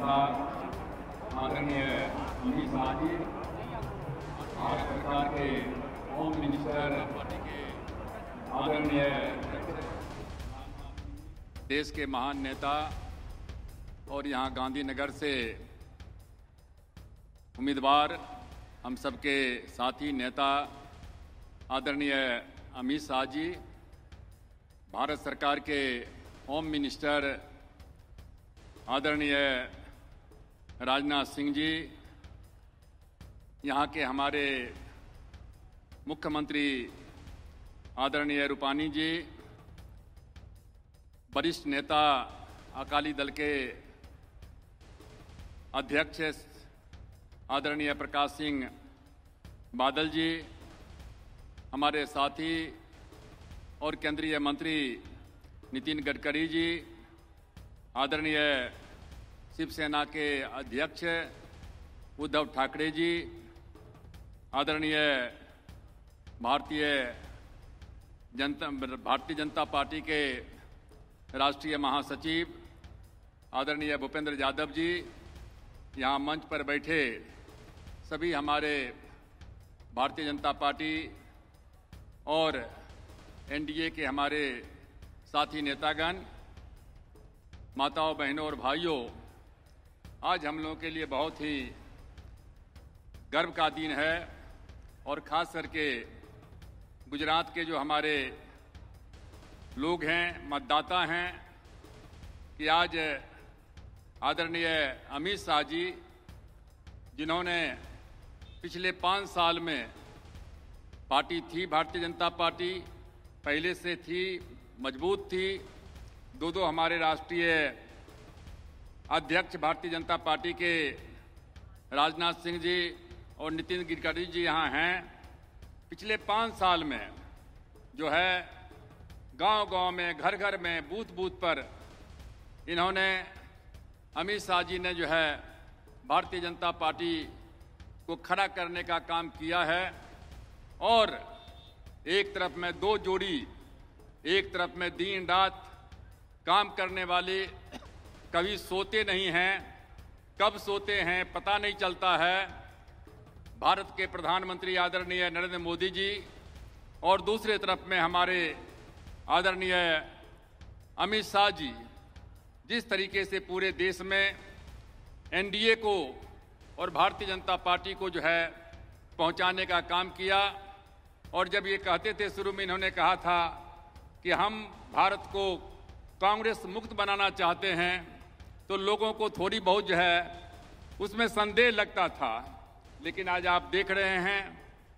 नेता आदरणीय अमित शाह जी, भारत सरकार के होम मिनिस्टर आदरणीय देश के महान नेता और यहाँ गांधीनगर से उम्मीदवार हम सबके साथी नेता आदरणीय अमित शाह जी, भारत सरकार के होम मिनिस्टर आदरणीय राजनाथ सिंह जी, यहाँ के हमारे मुख्यमंत्री आदरणीय रूपानी जी, वरिष्ठ नेता अकाली दल के अध्यक्ष आदरणीय प्रकाश सिंह बादल जी, हमारे साथी और केंद्रीय मंत्री नितिन गडकरी जी, आदरणीय शिवसेना के अध्यक्ष उद्धव ठाकरे जी, आदरणीय भारतीय जनता पार्टी के राष्ट्रीय महासचिव आदरणीय भूपेंद्र यादव जी, यहाँ मंच पर बैठे सभी हमारे भारतीय जनता पार्टी और एनडीए के हमारे साथी नेतागण, माताओं, बहनों और भाइयों, आज हम लोगों के लिए बहुत ही गर्व का दिन है और खास करके गुजरात के जो हमारे लोग हैं, मतदाता हैं, कि आज आदरणीय अमित शाह जी, जिन्होंने पिछले 5 साल में पार्टी थी, भारतीय जनता पार्टी पहले से थी, मजबूत थी, दो हमारे राष्ट्रीय अध्यक्ष भारतीय जनता पार्टी के राजनाथ सिंह जी और नितिन गडकरी जी यहाँ हैं। पिछले 5 साल में जो है गांव-गांव में, घर-घर में, बूथ-बूथ पर इन्होंने, अमित शाह जी ने जो है भारतीय जनता पार्टी को खड़ा करने का काम किया है। और एक तरफ में 2 जोड़ी, एक तरफ में दिन रात काम करने वाले, कभी सोते नहीं हैं, कब सोते हैं पता नहीं चलता है, भारत के प्रधानमंत्री आदरणीय नरेंद्र मोदी जी, और दूसरे तरफ में हमारे आदरणीय अमित शाह जी, जिस तरीके से पूरे देश में एनडीए को और भारतीय जनता पार्टी को जो है पहुंचाने का काम किया। और जब ये कहते थे, शुरू में इन्होंने कहा था कि हम भारत को कांग्रेस मुक्त बनाना चाहते हैं, तो लोगों को थोड़ी बहुत जो है उसमें संदेह लगता था। लेकिन आज आप देख रहे हैं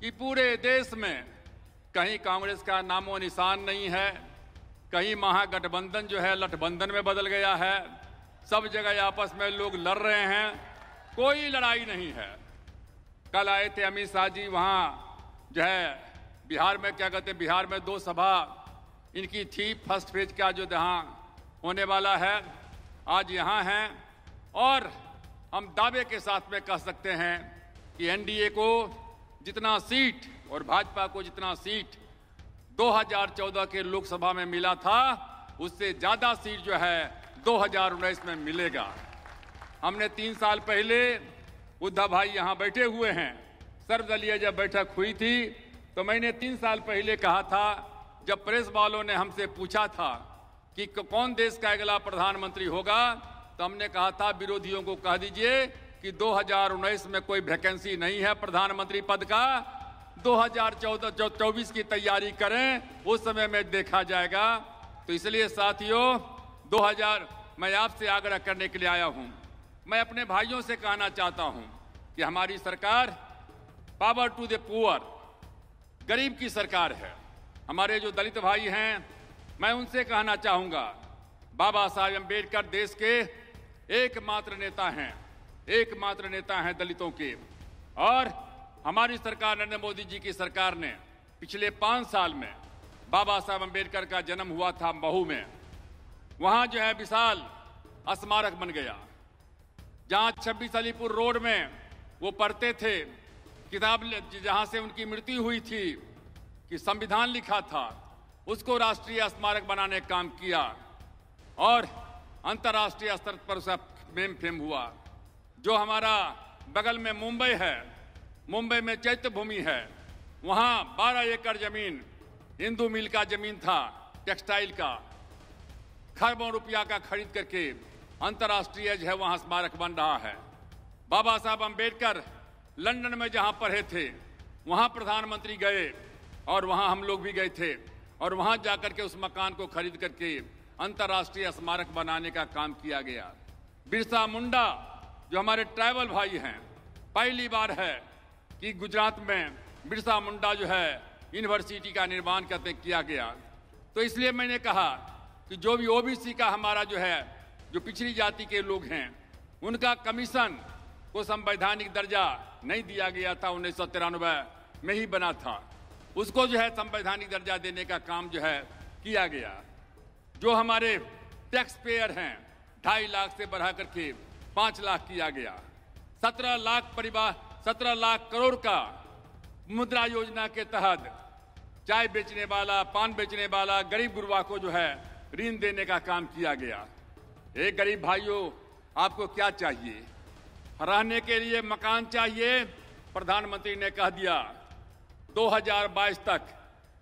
कि पूरे देश में कहीं कांग्रेस का नामो निशान नहीं है, कहीं महागठबंधन जो है लठबंधन में बदल गया है, सब जगह आपस में लोग लड़ रहे हैं, कोई लड़ाई नहीं है। कल आए थे अमित शाह जी, वहाँ जो है बिहार में, क्या कहते हैं, बिहार में 2 सभा इनकी थी, फर्स्ट फेज का जो यहाँ होने वाला है, आज यहाँ हैं। और हम दावे के साथ में कह सकते हैं कि एनडीए को जितना सीट और भाजपा को जितना सीट 2014 के लोकसभा में मिला था, उससे ज्यादा सीट जो है 2019 में मिलेगा। हमने 3 साल पहले, उद्धव भाई यहाँ बैठे हुए हैं, सर्वदलीय जब बैठक हुई थी तो मैंने 3 साल पहले कहा था, जब प्रेस वालों ने हमसे पूछा था कि कौन देश का अगला प्रधानमंत्री होगा, तो हमने कहा था विरोधियों को कह दीजिए कि 2019 में कोई वैकेंसी नहीं है प्रधानमंत्री पद का, 2024 की तैयारी करें, उस समय में देखा जाएगा। तो इसलिए साथियों, मैं आपसे आग्रह करने के लिए आया हूं। मैं अपने भाइयों से कहना चाहता हूं कि हमारी सरकार पावर टू द पुअर, गरीब की सरकार है। हमारे जो दलित भाई हैं, मैं उनसे कहना चाहूंगा, बाबा साहेब अम्बेडकर देश के एकमात्र नेता हैं, एकमात्र नेता हैं दलितों के। और हमारी सरकार, नरेंद्र मोदी जी की सरकार ने पिछले 5 साल में, बाबा साहेब अम्बेडकर का जन्म हुआ था महू में, वहां जो है विशाल स्मारक बन गया। जहां 26 अलीपुर रोड में वो पढ़ते थे, किताब जहां से उनकी मृत्यु हुई थी, कि संविधान लिखा था, उसको राष्ट्रीय स्मारक बनाने का काम किया और अंतर्राष्ट्रीय स्तर पर उसे में फेम हुआ। जो हमारा बगल में मुंबई है, मुंबई में चैत्य भूमि है, वहां 12 एकड़ जमीन हिंदू मिल का जमीन था, टेक्सटाइल का, खरबों रुपया का खरीद करके अंतर्राष्ट्रीय जो है वहां स्मारक बन रहा है। बाबा साहब अंबेडकर लंदन में जहां पढ़े थे, वहां प्रधानमंत्री गए और वहां हम लोग भी गए थे और वहां जाकर के उस मकान को खरीद करके अंतर्राष्ट्रीय स्मारक बनाने का काम किया गया। बिरसा मुंडा जो हमारे ट्राइबल भाई हैं, पहली बार है कि गुजरात में बिरसा मुंडा जो है यूनिवर्सिटी का निर्माण करते किया गया। तो इसलिए मैंने कहा कि जो भी ओबीसी का हमारा जो है, जो पिछड़ी जाति के लोग हैं, उनका कमीशन को संवैधानिक दर्जा नहीं दिया गया था, 1993 में ही बना था, उसको जो है संवैधानिक दर्जा देने का काम जो है किया गया। जो हमारे टैक्स पेयर हैं, 2.5 लाख से बढ़ा करके 5 लाख किया गया। 17 लाख परिवार, 17 लाख करोड़ का मुद्रा योजना के तहत चाय बेचने वाला, पान बेचने वाला गरीब गुरबा को जो है ऋण देने का काम किया गया। एक गरीब भाइयों, आपको क्या चाहिए? रहने के लिए मकान चाहिए। प्रधानमंत्री ने कह दिया 2022 तक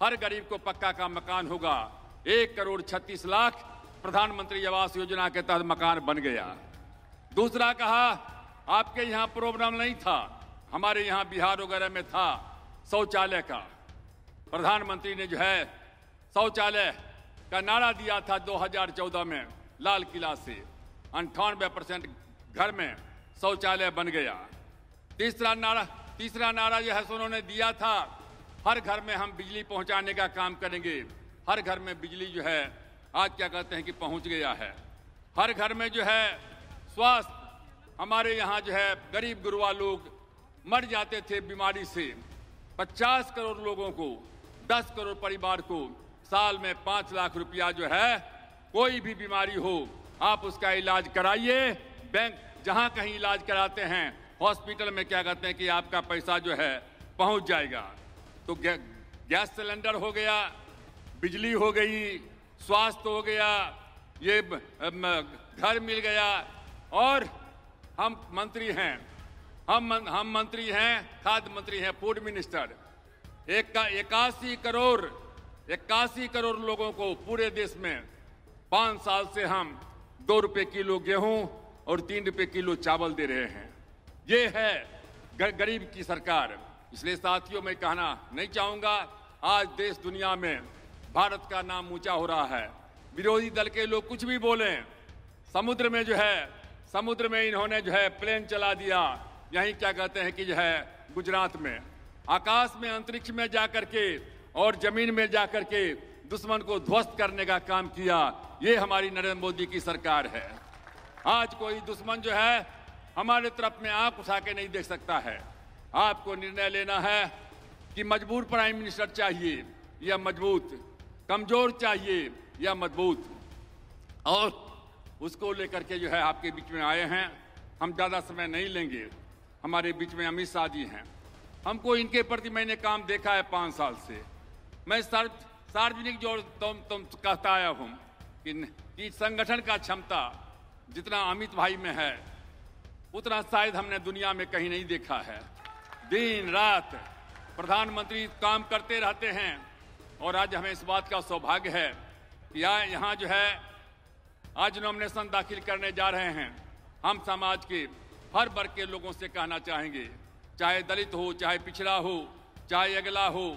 हर गरीब को पक्का का मकान होगा। 1,36,00,000 प्रधानमंत्री आवास योजना के तहत मकान बन गया। दूसरा कहा आपके यहाँ प्रॉब्लम नहीं था, हमारे यहाँ बिहार वगैरह में था शौचालय का। प्रधानमंत्री ने जो है शौचालय का नारा दिया था 2014 में लाल किला से, 98% घर में शौचालय बन गया। तीसरा नारा जो है उन्होंने दिया था, हर घर में हम बिजली पहुंचाने का काम करेंगे। हर घर में बिजली जो है आज क्या कहते हैं कि पहुंच गया है। हर घर में जो है स्वास्थ्य, हमारे यहाँ जो है गरीब गुरबा लोग मर जाते थे बीमारी से। 50 करोड़ लोगों को, 10 करोड़ परिवार को साल में 5 लाख रुपया जो है, कोई भी बीमारी हो आप उसका इलाज कराइए। बैंक जहां कहीं इलाज कराते हैं, हॉस्पिटल में क्या कहते हैं कि आपका पैसा जो है पहुंच जाएगा। तो गैस सिलेंडर हो गया, बिजली हो गई, स्वास्थ्य हो गया, ये घर मिल गया। और हम मंत्री हैं, हम मंत्री हैं, खाद्य मंत्री हैं, फूड मिनिस्टर। 81 करोड़ लोगों को पूरे देश में 5 साल से हम 2 रुपए किलो गेहूं और 3 रुपए किलो चावल दे रहे हैं। ये है गरीब की सरकार। इसलिए साथियों, मैं कहना नहीं चाहूंगा, आज देश दुनिया में भारत का नाम ऊंचा हो रहा है। विरोधी दल के लोग कुछ भी बोलें, समुद्र में जो है, समुद्र में इन्होंने जो है प्लेन चला दिया, यहीं क्या कहते हैं कि जो है गुजरात में, आकाश में, अंतरिक्ष में जाकर के और जमीन में जाकर के दुश्मन को ध्वस्त करने का काम किया। ये हमारी नरेंद्र मोदी की सरकार है। आज कोई दुश्मन जो है हमारे तरफ में आंख उठा के नहीं देख सकता है। आपको निर्णय लेना है कि मजबूर प्राइम मिनिस्टर चाहिए या मजबूत, कमजोर चाहिए या मजबूत, और उसको लेकर के जो है आपके बीच में आए हैं। हम ज़्यादा समय नहीं लेंगे। हमारे बीच में अमित शाह जी हैं, हमको इनके प्रति मैंने काम देखा है 5 साल से। मैं सार्वजनिक जो तुम कहता आया हूँ कि संगठन का क्षमता जितना अमित भाई में है, उतना शायद हमने दुनिया में कहीं नहीं देखा है। दिन रात प्रधानमंत्री काम करते रहते हैं और आज हमें इस बात का सौभाग्य है कि यहाँ जो है आज नॉमिनेशन दाखिल करने जा रहे हैं। हम समाज के हर वर्ग के लोगों से कहना चाहेंगे, चाहे दलित हो, चाहे पिछड़ा हो, चाहे अगला हो,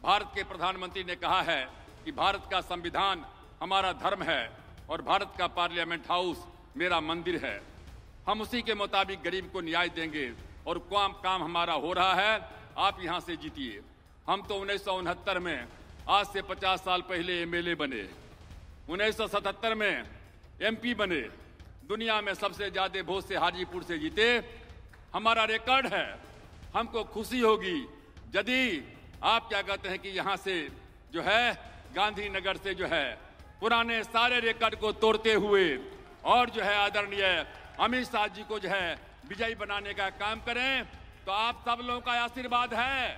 भारत के प्रधानमंत्री ने कहा है कि भारत का संविधान हमारा धर्म है और भारत का पार्लियामेंट हाउस मेरा मंदिर है। हम उसी के मुताबिक गरीब को न्याय देंगे और काम हमारा हो रहा है। आप यहाँ से जीतिए। हम तो 1969 में, आज से 50 साल पहले एमएलए बने, 1977 में एमपी बने, दुनिया में सबसे ज्यादा वोट से हाजीपुर से जीते। हमारा रिकॉर्ड है। हमको खुशी होगी यदि आप क्या कहते हैं कि यहाँ से जो है गांधीनगर से जो है पुराने सारे रिकॉर्ड को तोड़ते हुए और जो है आदरणीय अमित शाह जी को जो है विजयी बनाने का काम करें। तो आप सब लोगों का आशीर्वाद है।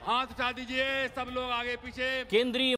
हाथ उठा दीजिए सब लोग आगे पीछे। केंद्रीय